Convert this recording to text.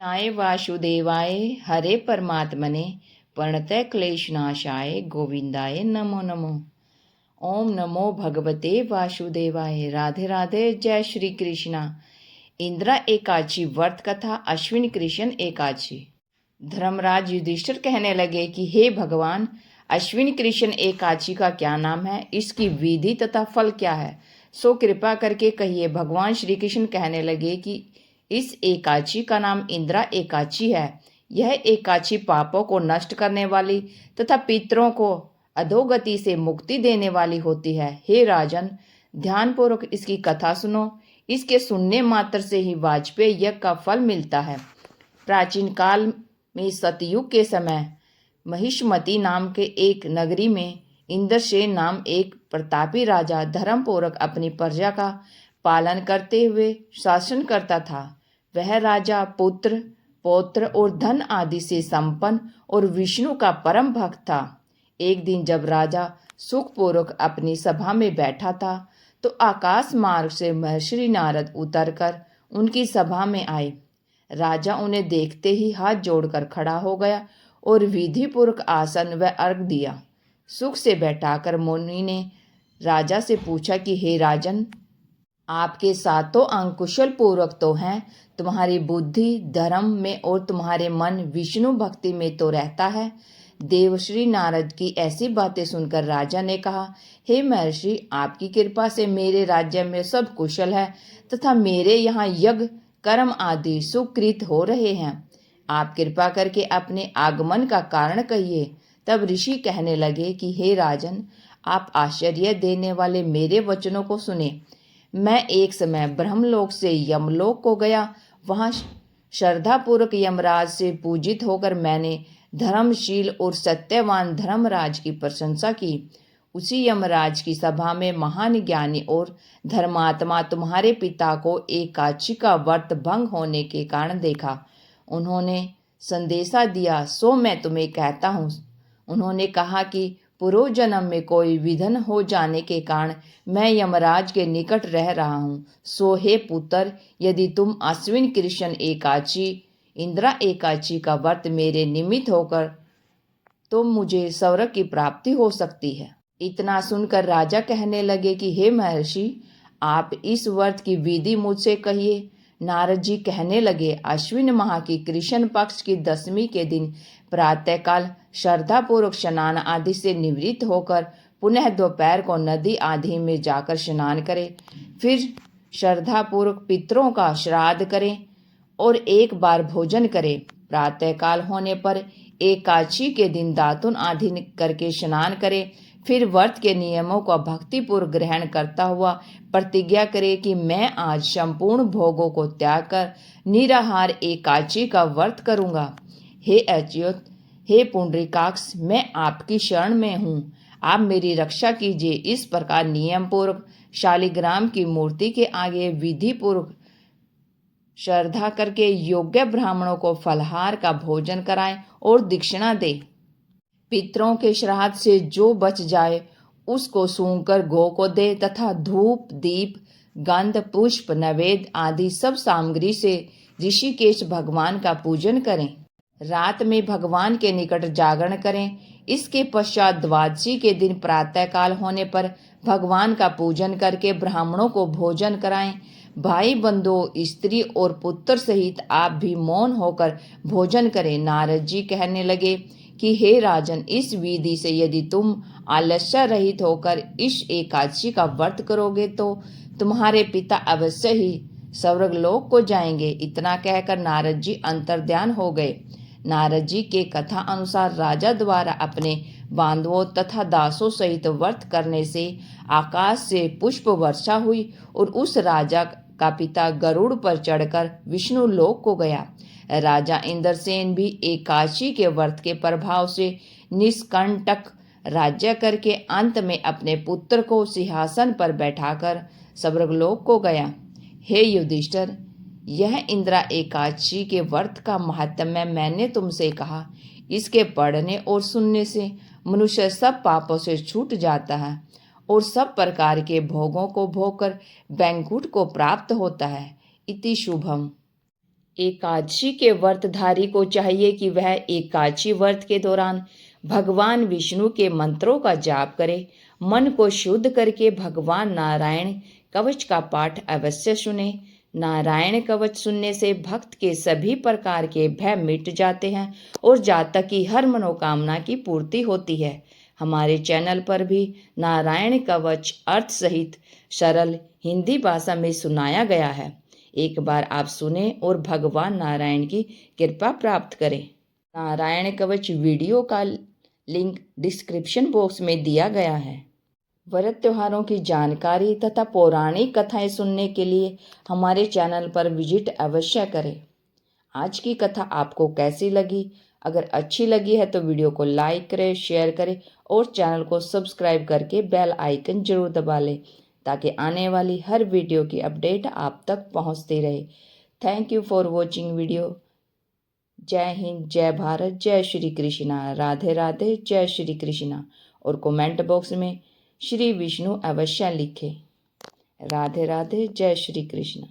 कृष्णाय वासुदेवाय हरे परमात्मने प्रणतः क्लेशनाशाय गोविंदाय नमो नमो। ओम नमो भगवते वासुदेवाय। राधे राधे। जय श्री कृष्णा। इंदिरा एकादशी व्रत कथा अश्विन कृष्ण एकादशी। धर्मराज युधिष्ठिर कहने लगे कि हे भगवान, अश्विन कृष्ण एकादशी का क्या नाम है, इसकी विधि तथा फल क्या है, सो कृपा करके कहिए। भगवान श्री कृष्ण कहने लगे कि इस एकादशी का नाम इंदिरा एकादशी है। यह एकादशी पापों को नष्ट करने वाली तथा पितरों को अधोगति से मुक्ति देने वाली होती है। हे राजन, ध्यानपूर्वक इसकी कथा सुनो। इसके सुनने मात्र से ही वाजपेयी यज्ञ का फल मिलता है। प्राचीन काल में सतयुग के समय महिष्मती नाम के एक नगरी में इंद्रसेन नाम एक प्रतापी राजा धर्मपूर्वक अपनी प्रजा का पालन करते हुए शासन करता था। वह राजा पुत्र, पौत्र और धन आदि से संपन्न और विष्णु का परम भक्त था। एक दिन जब राजा सुखपूर्वक अपनी सभा में बैठा था तो आकाश मार्ग से महर्षि नारद उतरकर उनकी सभा में आए। राजा उन्हें देखते ही हाथ जोड़कर खड़ा हो गया और विधि पूर्वक आसन व अर्घ दिया। सुख से बैठाकर मुनि ने राजा से पूछा कि हे राजन, आपके सातों अंग कुशल पूर्वक तो हैं, तुम्हारी बुद्धि धर्म में और तुम्हारे मन विष्णु भक्ति में तो रहता है। देवश्री नारद की ऐसी बातें सुनकर राजा ने कहा, हे महर्षि, आपकी कृपा से मेरे राज्य में सब कुशल है तथा मेरे यहाँ यज्ञ कर्म आदि सुकृत हो रहे हैं। आप कृपा करके अपने आगमन का कारण कहिए। तब ऋषि कहने लगे कि हे राजन, आप आश्चर्य देने वाले मेरे वचनों को सुने। मैं एक समय ब्रह्मलोक से यमलोक को गया। वहां श्रद्धापूर्वक यमराज से पूजित होकर मैंने धर्मशील और सत्यवान धर्मराज की प्रशंसा की। उसी यमराज की सभा में महान ज्ञानी और धर्मात्मा तुम्हारे पिता को एकादशी का व्रत भंग होने के कारण देखा। उन्होंने संदेशा दिया, सो मैं तुम्हें कहता हूँ। उन्होंने कहा कि पूर्व जन्म में कोई विघ्न हो जाने के कारण मैं यमराज के निकट रह रहा हूँ। सो हे पुत्र, यदि तुम अश्विन कृष्ण एकादशी इंदिरा एकादशी का व्रत मेरे निमित्त होकर तो मुझे स्वर्ग की प्राप्ति हो सकती है। इतना सुनकर राजा कहने लगे कि हे महर्षि, आप इस व्रत की विधि मुझसे कहिए। नारद जी कहने लगे, अश्विन माह की कृष्ण पक्ष की दशमी के दिन प्रातःकाल श्रद्धापूर्वक स्नान आदि से निवृत्त होकर पुनः दोपहर को नदी आदि में जाकर स्नान करें। फिर श्रद्धापूर्वक पितरों का श्राद्ध करें और एक बार भोजन करें। प्रातःकाल होने पर एकादशी के दिन दातुन आदि करके स्नान करें। फिर व्रत के नियमों को भक्तिपूर्वक ग्रहण करता हुआ प्रतिज्ञा करे कि मैं आज संपूर्ण भोगों को त्याग कर निराहार एकादशी का व्रत करूंगा। हे अच्युत, हे पुंडरीकाक्ष, मैं आपकी शरण में हूँ, आप मेरी रक्षा कीजिए। इस प्रकार नियम पूर्वक शालिग्राम की मूर्ति के आगे विधि पूर्वक श्रद्धा करके योग्य ब्राह्मणों को फलहार का भोजन कराएं और दक्षिणा दे। पितरों के श्राद्ध से जो बच जाए उसको सूंघकर गौ को दे तथा धूप दीप गंध पुष्प नैवेद्य आदि सब सामग्री से ऋषिकेश भगवान का पूजन करें। रात में भगवान के निकट जागरण करें। इसके पश्चात द्वादशी के दिन प्रातःकाल होने पर भगवान का पूजन करके ब्राह्मणों को भोजन कराएं। भाई बंधु स्त्री और पुत्र सहित आप भी मौन होकर भोजन करें। नारद जी कहने लगे कि हे राजन, इस विधि से यदि तुम आलस्य रहित होकर इस एकादशी का व्रत करोगे तो तुम्हारे पिता अवश्य ही स्वर्गलोक को जाएंगे। इतना कहकर नारद जी अंतर्ध्यान हो गए। नारद जी के कथा अनुसार राजा द्वारा अपने बांधवों तथा दासों सहित व्रत करने से आकाश से पुष्प वर्षा हुई और उस राजा का पिता गरुड़ पर चढ़कर विष्णु लोक को गया। राजा इंद्रसेन भी एकादशी के व्रत के प्रभाव से निष्कंटक राज्य करके अंत में अपने पुत्र को सिंहासन पर बैठाकर स्वर्गलोक को गया। हे युधिष्ठिर, यह इंदिरा एकादशी के व्रत का महात्म्य मैंने तुमसे कहा। इसके पढ़ने और सुनने से मनुष्य सब पापों से छूट जाता है और सब प्रकार के भोगों को भोगकर वैकुंठ को प्राप्त होता है। इति शुभम। एकादशी के व्रतधारी को चाहिए कि वह एकादशी व्रत के दौरान भगवान विष्णु के मंत्रों का जाप करे। मन को शुद्ध करके भगवान नारायण कवच का पाठ अवश्य सुने। नारायण कवच सुनने से भक्त के सभी प्रकार के भय मिट जाते हैं और जातक की हर मनोकामना की पूर्ति होती है। हमारे चैनल पर भी नारायण कवच अर्थ सहित सरल हिंदी भाषा में सुनाया गया है। एक बार आप सुने और भगवान नारायण की कृपा प्राप्त करें। नारायण कवच वीडियो का लिंक डिस्क्रिप्शन बॉक्स में दिया गया है। व्रत त्योहारों की जानकारी तथा पौराणिक कथाएं सुनने के लिए हमारे चैनल पर विजिट अवश्य करें। आज की कथा आपको कैसी लगी? अगर अच्छी लगी है तो वीडियो को लाइक करें, शेयर करें और चैनल को सब्सक्राइब करके बेल आइकन जरूर दबा लें ताकि आने वाली हर वीडियो की अपडेट आप तक पहुंचती रहे। Thank you for watching video. जय हिंद, जय भारत, जय श्री कृष्णा। राधे राधे, जय श्री कृष्णा। और कमेंट बॉक्स में श्री विष्णु अवश्य लिखें। राधे राधे, जय श्री कृष्ण।